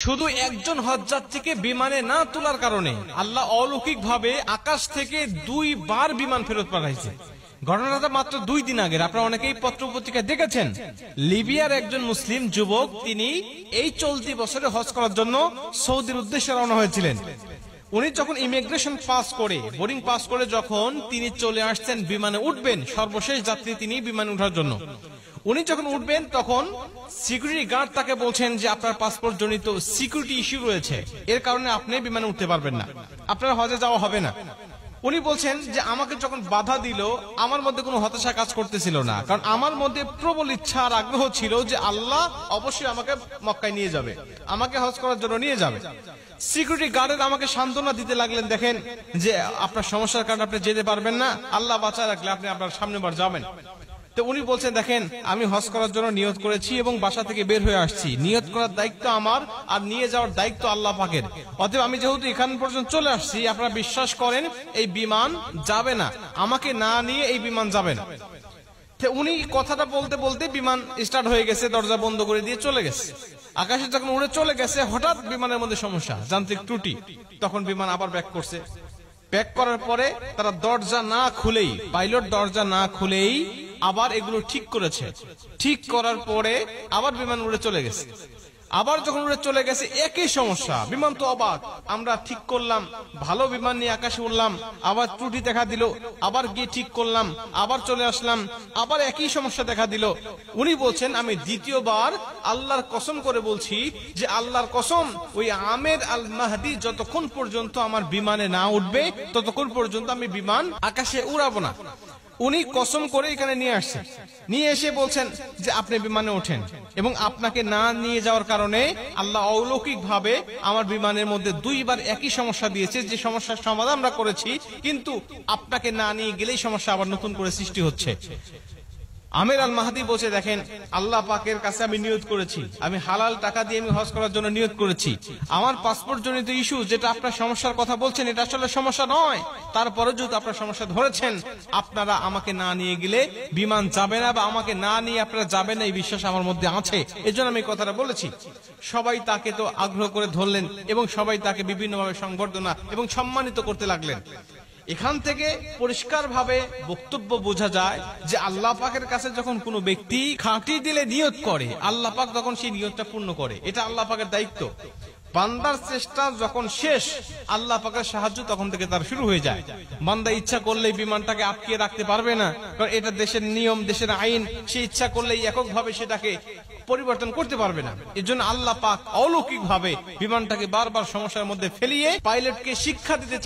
শুধু একজন হজযাত্রীকে বিমানে না তোলার কারণে আল্লাহ অলৌকিকভাবে আকাশ থেকে 2 বার বিমান ফেরত পাঠাইছে। ঘটনাটা মাত্র 2 দিন আগের। আপনারা অনেকেই পত্র পত্রিকায় দেখেছেন। লিবিয়ার একজন মুসলিম যুবক তিনি এই চলতি বছরে হজ করার জন্য সৌদির উদ্দেশ্যে রওনা হয়েছিলেন। উনি যখন ইমিগ্রেশন পাস করে, বোর্ডিং পাস করে যখন তিনি চলে আসছেন বিমানে উঠবেন, সর্বশেষ যাত্রী তিনি বিমানে ওঠার জন্য, উনি যখন উঠবেন তখন সিকিউরিটি গার্ড তাকে বলছেন যে আপনার পাসপোর্ট জনিত সিকিউরিটি ইস্যু রয়েছে, এর কারণে আপনি বিমানে উঠতে পারবেন না, আপনার হজে যাওয়া হবে না। উনি বলছেন যে আমাকে যখন বাধা দিল আমার মধ্যে কোনো হতাশা কাজ করতেছিল না, কারণ আমার মধ্যে প্রবল ইচ্ছা আর আগ্রহ ছিল যে আল্লাহ অবশ্যই আমাকে মক্কায় নিয়ে যাবে, আমাকে হজ করার জন্য নিয়ে যাবে। সিকিউরিটি গার্ডের আমাকে সান্ত্বনা দিতে লাগলেন, দেখেন যে আপনার সমস্যার কারণে আপনি যেতে পারবেন না, আল্লাহ বাঁচায় রাখলে আপনি আপনার সামনে বার যাবেন। তো উনি বলছেন দেখেন আমি হজ করার জন্য নিয়ত করেছি এবং বাসা থেকে বের হয়ে আসছি, নিয়ত করার দায়িত্ব আমার আর নিয়ে যাওয়ার দায়িত্ব আল্লাহ পাকের, অতএব আমি যেহেতু এখান পর্যন্ত চলে আসছি, আপনারা বিশ্বাস করেন এই বিমান যাবে না, আমাকে না নিয়ে এই বিমান যাবে না। উনি কথাটা বলতে বলতে বিমান স্টার্ট হয়ে গেছে, দরজা বন্ধ করে দিয়ে চলে গেছে। আকাশে যখন উড়ে চলে গেছে হঠাৎ বিমানের মধ্যে সমস্যা, যান্ত্রিক ত্রুটি। তখন বিমান আবার ব্যাক করছে। ব্যাক করার পরে তারা দরজা না খুলেই, পাইলট দরজা না খুলেই আবার এগুলো ঠিক করেছে। ঠিক করার পরে আবার বিমান উড়ে চলে গেছে। আবার যখন উড়ে চলে গেছে একই সমস্যা, বিমান তো অবাক, আমরা ঠিক করলাম, ভালো বিমান নিয়ে আকাশে উড়লাম, আবার ত্রুটি দেখা দিল, আবার গিয়ে ঠিক করলাম, আবার চলে আসলাম, আবার একই সমস্যা দেখা দিল। উনি বলছেন আমি দ্বিতীয়বার আল্লাহর কসম করে বলছি যে আল্লাহর কসম ওই আমের আল মাহদি যতক্ষণ পর্যন্ত আমার বিমানে না উঠবে ততক্ষণ পর্যন্ত আমি বিমান আকাশে উড়াবো না। উনি কসম করে এখানে নিয়ে আসছেন, নিয়ে এসে বলছেন যে আপনি বিমানে ওঠেন, এবং আপনাকে না নিয়ে যাওয়ার কারণে আল্লাহ অলৌকিক ভাবে আমার বিমানের মধ্যে 2 বার একই সমস্যা দিয়েছে, যে সমস্যার সমাধান আমরা করেছি, কিন্তু আপনাকে না নিয়ে গেলেই সমস্যা আবার নতুন করে সৃষ্টি হচ্ছে। আমের আল মাহদি বলছে দেখেন আল্লাহ পাকের কাছে আমি নিয়ত করেছি, আমি হালাল টাকা দিয়ে আমি হজ করার জন্য নিয়ত করেছি, আমার পাসপোর্ট জনিত ইস্যু যেটা আপনার সমস্যার কথা বলছেন এটা আসলে সমস্যা নয়, তারপরে যদি আপনার সমস্যা ধরেছেন আপনারা আমাকে না নিয়ে গেলে বিমান যাবে না, বা আমাকে না নিয়ে আপনারা যাবেন না, এই বিশ্বাস আমার মধ্যে আছে, এজন্য আমি কথাটা বলেছি। সবাই তাকে তো আগ্রহ করে ধরলেন এবং সবাই তাকে বিভিন্নভাবে সংবর্ধনা এবং সম্মানিত করতে লাগলেন। এখান থেকে পরিষ্কার ভাবে বক্তব্য বোঝা যায় যে আল্লাহ পাকের কাছে যখন কোনো ব্যক্তি খাঁটি দিলে নিয়ত করে, আল্লাহ পাক তখন সেই নিয়তটা পূর্ণ করে, এটা আল্লাহ পাকের দায়িত্ব। বান্দার চেষ্টা যখন শেষ, আল্লাহ পাকের সাহায্য তখন থেকে তার শুরু হয়ে যায়। বান্দা ইচ্ছা করলেই বিমানটাকে আটকে রাখতে পারবে না, কারণ এটা দেশের নিয়ম, দেশের আইন, সে ইচ্ছা করলেই এককভাবে সেটাকে পরিবর্তন করতে পারবে না। এর জন্য আল্লাহ পাক অলৌকিক ভাবে বিমানটাকে বারবার সমস্যার মধ্যে ফেলিয়ে পাইলটকে শিক্ষা দিতে